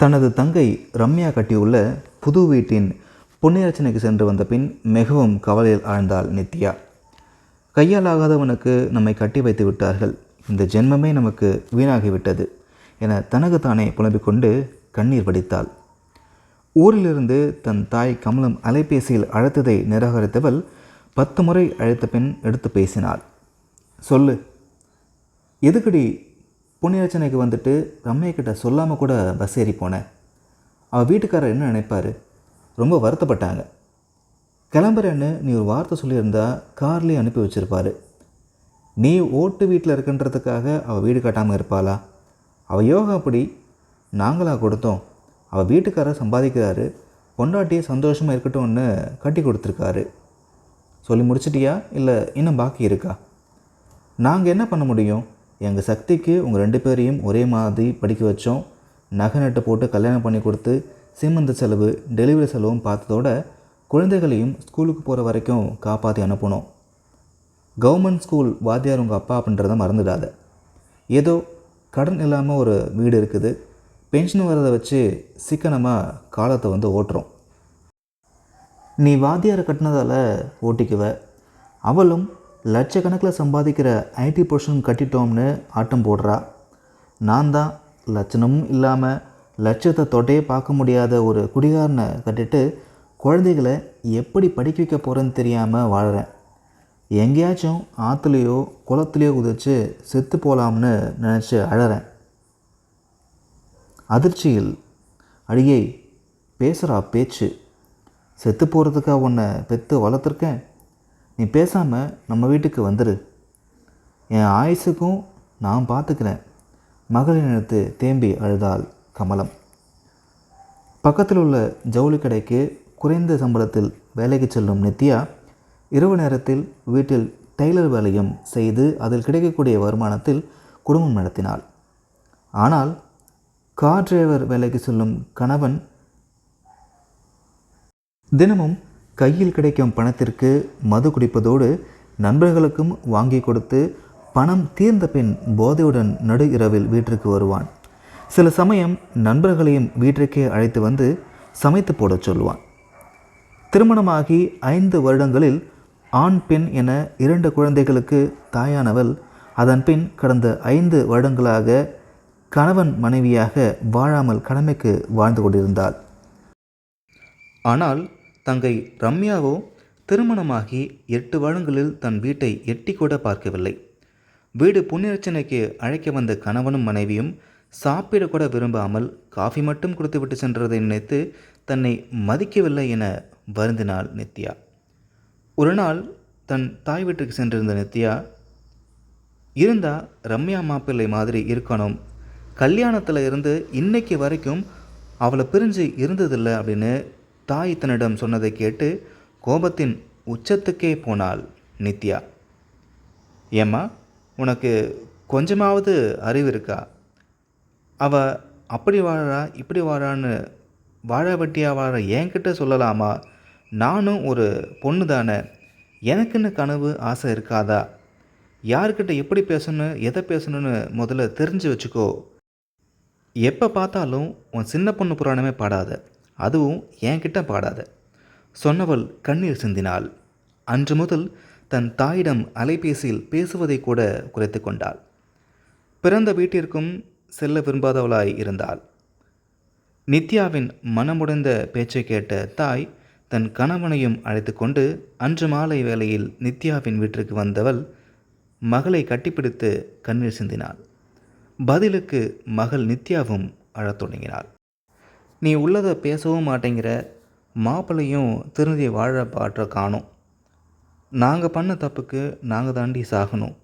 தனது தங்கை ரம்யா கட்டியுள்ள புது வீட்டின் புண்ணியர்ச்சனைக்கு சென்று வந்த பின் மிகவும் கவலையில் ஆழ்ந்தாள் நித்யா. கையால் ஆகாதவனுக்கு நம்மை கட்டி வைத்து விட்டார்கள், இந்த ஜென்மமே நமக்கு வீணாகிவிட்டது என தனக்குத்தானே புலம்பிக் கொண்டு கண்ணீர் வடித்தாள். ஊரிலிருந்து தன் தாய் கமலம் அலைபேசியில் அழைத்ததை நிராகரித்தவள் 10 முறை அழைத்த பின் எடுத்து பேசினாள். சொல்லு, எதுக்கடி புண்ணியர்ச்சனைக்கு வந்துட்டு ரம்யா கிட்ட சொல்லாமல் கூட பஸ் ஏறி போனேன்? அவள் வீட்டுக்காரர் என்ன நினைப்பார்? ரொம்ப வருத்தப்பட்டாங்க. கிளம்புறேன்னு நீ ஒரு வார்த்தை சொல்லியிருந்தா கார்லேயே அனுப்பி வச்சுருப்பாரு. நீ ஓட்டு வீட்டில் இருக்குன்றதுக்காக அவள் வீடு கட்டாமல் இருப்பாளா? அவள் யோகா அப்படி, நாங்களாக கொடுத்தோம். அவள் வீட்டுக்காரர் சம்பாதிக்கிறாரு, பொண்டாட்டியை சந்தோஷமாக இருக்கட்டும்னு கட்டி கொடுத்துருக்காரு. சொல்லி முடிச்சிட்டியா இல்லை இன்னும் பாக்கி இருக்கா? நாங்கள் என்ன பண்ண முடியும்? எங்கள் சக்திக்கு உங்கள் 2 பேரையும் ஒரே மாதிரி படிக்க வச்சோம். நகை நட்டு போட்டு கல்யாணம் பண்ணி கொடுத்து சீமந்த செலவு டெலிவரி செலவும் பார்த்ததோட குழந்தைகளையும் ஸ்கூலுக்கு போகிற வரைக்கும் காப்பாற்றி அனுப்பணும். கவர்மெண்ட் ஸ்கூல் வாத்தியார் உங்கள் அப்பா அப்படின்றத மறந்துடாத. ஏதோ கடன் இல்லாமல் ஒரு வீடு இருக்குது, பென்ஷன் வரதை வச்சு சிக்கனமாக காலத்தை ஓட்டுறோம். நீ வாத்தியாரை கட்டினதால் ஓட்டிக்குவ. அவளும் லட்சக்கணக்கில் சம்பாதிக்கிற ஐடி பொசிஷன் கட்டிட்டோம்னு ஆட்டம் போடுறா. நான் தான் லட்சணமும் இல்லாமல் லட்சத்தை தொட்டையே பார்க்க முடியாத ஒரு குடிகாரனை கட்டிட்டு குழந்தைகளை எப்படி படிக்க வைக்க போகிறேன்னு தெரியாமல் வாழ்கிறேன். எங்கேயாச்சும் ஆற்றுலையோ குளத்துலையோ குதிச்சு செத்து போகலாம்னு நினச்சி அழறேன். அதிர்ச்சியில், அடியை பேசுகிறா பேச்சு, செத்து போகிறதுக்காக உன்னை பெற்று வளர்த்துருக்கேன். நீ பேசாமல் நம்ம வீட்டுக்கு வந்துடு. என் ஆயுசுக்கும் நான் பார்த்துக்கிறேன். மகளிர் நினைத்து தேம்பி அழுதாள் கமலம். பக்கத்தில் உள்ள ஜவுளி கடைக்கு குறைந்த சம்பளத்தில் வேலைக்கு செல்லும் நித்யா இரவு நேரத்தில் வீட்டில் டெய்லர் வேலையும் செய்து அதில் கிடைக்கக்கூடிய வருமானத்தில் குடும்பம் நடத்தினாள். ஆனால் கார் டிரைவர் வேலைக்கு செல்லும் கணவன் தினமும் கையில் கிடைக்கும் பணத்திற்கு மது குடிப்பதோடு நண்பர்களுக்கும் வாங்கி கொடுத்து பணம் தீர்ந்த பின் போதையுடன் நடு இரவில் வீட்டிற்கு வருவான். சில சமயம் நண்பர்களையும் வீட்டிற்கே அழைத்து வந்து சமைத்து போடச் சொல்லுவான். திருமணமாகி 5 வருடங்களில் ஆண் பெண் என 2 குழந்தைகளுக்கு தாயானவள் அதன் பின் கடந்த 5 வருடங்களாக கணவன் மனைவியாக வாழாமல் கடமைக்கு வாழ்ந்து கொண்டிருந்தாள். ஆனால் தங்கை ரம்யாவோ திருமணமாகி 8 வருடங்களில் தன் வீட்டை எட்டி கூட பார்க்கவில்லை. வீடு புண்ணியர்ச்சனைக்கு அழைக்க வந்த கணவனும் மனைவியும் சாப்பிடக்கூட விரும்பாமல் காஃபி மட்டும் கொடுத்துவிட்டு சென்றதை நினைத்து தன்னை மதிக்கவில்லை என வருந்தினாள் நித்யா. ஒரு நாள் தன் தாய் வீட்டுக்கு சென்றிருந்த நித்யா, இருந்தா ரம்யா மாப்பிள்ளை மாதிரி இருக்கணும், கல்யாணத்தில் இருந்து இன்னைக்கு வரைக்கும் அவளை பிரிஞ்சு இருந்ததில்லை அப்படின்னு தாய் தன்னிடம் சொன்னதை கேட்டு கோபத்தின் உச்சத்துக்கே போனாள் நித்யா. ஏம்மா, உனக்கு கொஞ்சமாவது அறிவு இருக்கா? அவள் அப்படி வாழறா இப்படி வாழான்னு வாழ வெட்டியாக வாழ என்கிட்ட சொல்லலாமா? நானும் ஒரு பொண்ணு தானே, எனக்குன்னு கனவு ஆசை இருக்காதா? யார்கிட்ட எப்படி பேசணும் எதை பேசணும்னு முதல்ல தெரிஞ்சு வச்சுக்கோ. எப்போ பார்த்தாலும் உன் சின்ன பொண்ணு புராணமே பாடாத, அதுவும் என்கிட்ட பாடாத. சொன்னவள் கண்ணீர் சிந்தினாள். அன்று முதல் தன் தாயிடம் அலைபேசியில் பேசுவதை கூட குறைத்து கொண்டாள். பிறந்த வீட்டிற்கும் செல்ல விரும்பாதவளாய் இருந்தாள். நித்யாவின் மனமுடைந்த பேச்சை கேட்ட தாய் தன் கணவனையும் அழைத்து கொண்டு அன்று மாலை வேளையில் நித்யாவின் வீட்டிற்கு வந்தவள் மகளை கட்டிப்பிடித்து கண்ணீர் சிந்தினாள். பதிலுக்கு மகள் நித்யாவும் அழத் தொடங்கினாள். நீ உள்ளதை பேசவும் மாட்டேங்கிற, மாப்பிள்ளையும் திருந்தி வாழ பாற்ற காணும். நாங்கள் பண்ண தப்புக்கு நாங்கள் தாண்டி சாகணும்.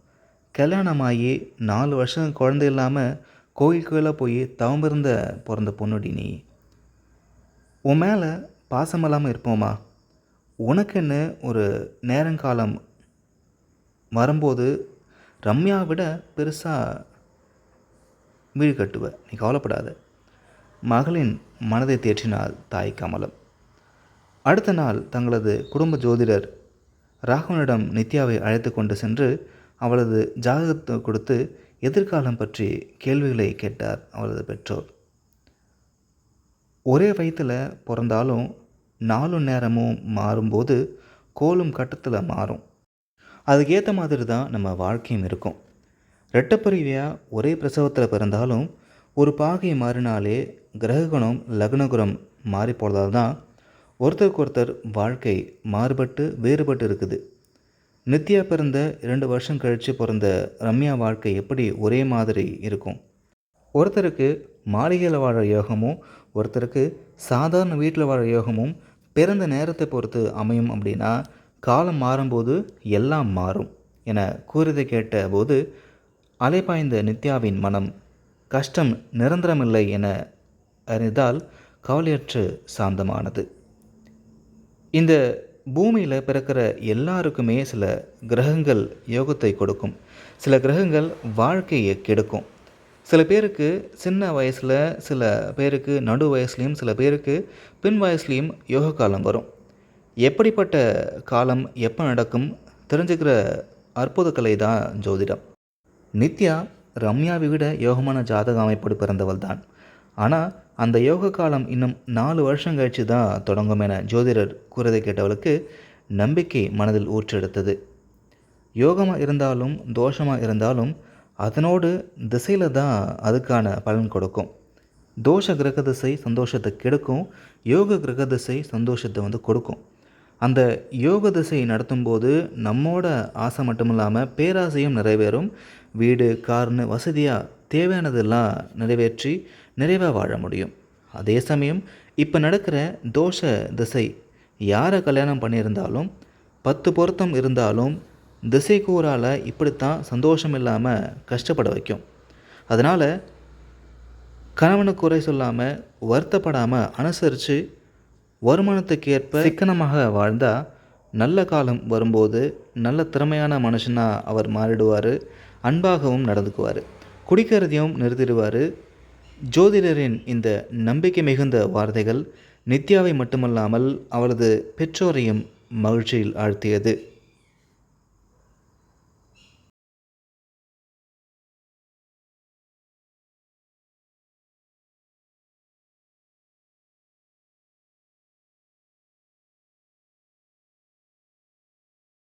கல்யாணமாகி 4 வருஷம் குழந்தை இல்லாமல் கோயிலுக்குள்ளே போய் தவமிருந்த பிறந்த பொண்ணுடி நீ. உன் மேலே பாசமில்லாமல் இருப்போமா? உனக்குன்னு ஒரு நேரங்காலம் வரும்போது ரம்யா விட பெருசாக வீடு கட்டுவ, நீ கவலைப்படாத. மகளின் மனதை தேற்றினாள் தாய் கமலம். அடுத்த நாள் தங்களது குடும்ப ஜோதிடர் ராகவனிடம் நித்யாவை அழைத்து கொண்டு சென்று அவளது ஜாதகத்தை கொடுத்து எதிர்காலம் பற்றி கேள்விகளை கேட்டார் அவளது பெற்றோர். ஒரே வயிற்றில் பிறந்தாலும் நாலும் நேரமும் மாறும்போது கோலும் கட்டத்தில் மாறும். அதுக்கேற்ற மாதிரி தான் நம்ம வாழ்க்கையும் இருக்கும். ரெட்டப்பிரிவியாக ஒரே பிரசவத்தில் பிறந்தாலும் ஒரு பாகை மாறினாலே கிரககுணம் லக்னகுணம் மாறி போகிறதால தான் ஒருத்தருக்கு ஒருத்தர் வாழ்க்கை மாறுபட்டு வேறுபட்டு இருக்குது. நித்யா பிறந்த 2 வருஷம் கழித்து பிறந்த ரம்யா வாழ்க்கை எப்படி ஒரே மாதிரி இருக்கும்? ஒருத்தருக்கு மாளிகையில் வாழ யோகமும் ஒருத்தருக்கு சாதாரண வீட்டில் வாழ யோகமும் பிறந்த நேரத்தை பொறுத்து அமையும் அப்படின்னா, காலம் மாறும்போது எல்லாம் மாறும் என கூறியதை கேட்ட போது அலைபாய்ந்த நித்யாவின் மனம் கஷ்டம் நிரந்தரமில்லை என அறிந்தால் கவலையற்று சாந்தமானது. இந்த பூமியில் பிறக்கிற எல்லாருக்குமே சில கிரகங்கள் யோகத்தை கொடுக்கும், சில கிரகங்கள் வாழ்க்கையை கெடுக்கும். சில பேருக்கு சின்ன வயசில், சில பேருக்கு நடு வயசுலேயும், சில பேருக்கு பின் வயசுலேயும் யோக காலம் வரும். எப்படிப்பட்ட காலம் எப்போ நடக்கும் தெரிஞ்சுக்கிற அற்புத கலை தான் ஜோதிடம். நித்யா ரம்யாவை விட யோகமான ஜாதக அமைப்போடு பிறந்தவள் தான். ஆனால் அந்த யோக காலம் இன்னும் 4 வருஷம் கழித்து தான் தொடங்கும் என ஜோதிடர் கூறதை கேட்டவளுக்கு நம்பிக்கை மனதில் ஊற்றெடுத்தது. யோகமாக இருந்தாலும் தோஷமாக இருந்தாலும் அதனோடு திசையில் தான் அதுக்கான பலன் கொடுக்கும். தோஷ கிரக திசை சந்தோஷத்தை கெடுக்கும், யோக கிரக திசை சந்தோஷத்தை கொடுக்கும். அந்த யோக திசை நடத்தும்போது நம்மோட ஆசை மட்டும் இல்லாமல் பேராசையும் நிறைவேறும். வீடு கார்னு வசதியாக தேவையானதெல்லாம் நிறைவேற்றி நிறைவாக வாழ முடியும். அதே சமயம் இப்போ நடக்கிற தோஷ திசை யாரை கல்யாணம் பண்ணியிருந்தாலும் 10 பொருத்தம் இருந்தாலும் திசை கூறால் இப்படித்தான் சந்தோஷம் இல்லாமல் கஷ்டப்பட வைக்கும். அதனால் கணவனுக்கு குறை சொல்லாமல் வருத்தப்படாமல் அனுசரித்து வருமானத்துக்கு ஏற்ப சிக்கனமாக வாழ்ந்தால் நல்ல காலம் வரும்போது நல்ல திறமையான மனுஷனாக அவர் மாறிடுவார். அன்பாகவும் நடந்துக்குவார், குடிக்கிறதையும் நிறுத்திடுவார். ஜோதிடரின் இந்த நம்பிக்கை மிகுந்த வார்த்தைகள் நித்யாவை மட்டுமல்லாமல் அவளது பெற்றோரையும் மகிழ்ச்சியில் ஆழ்த்தியது.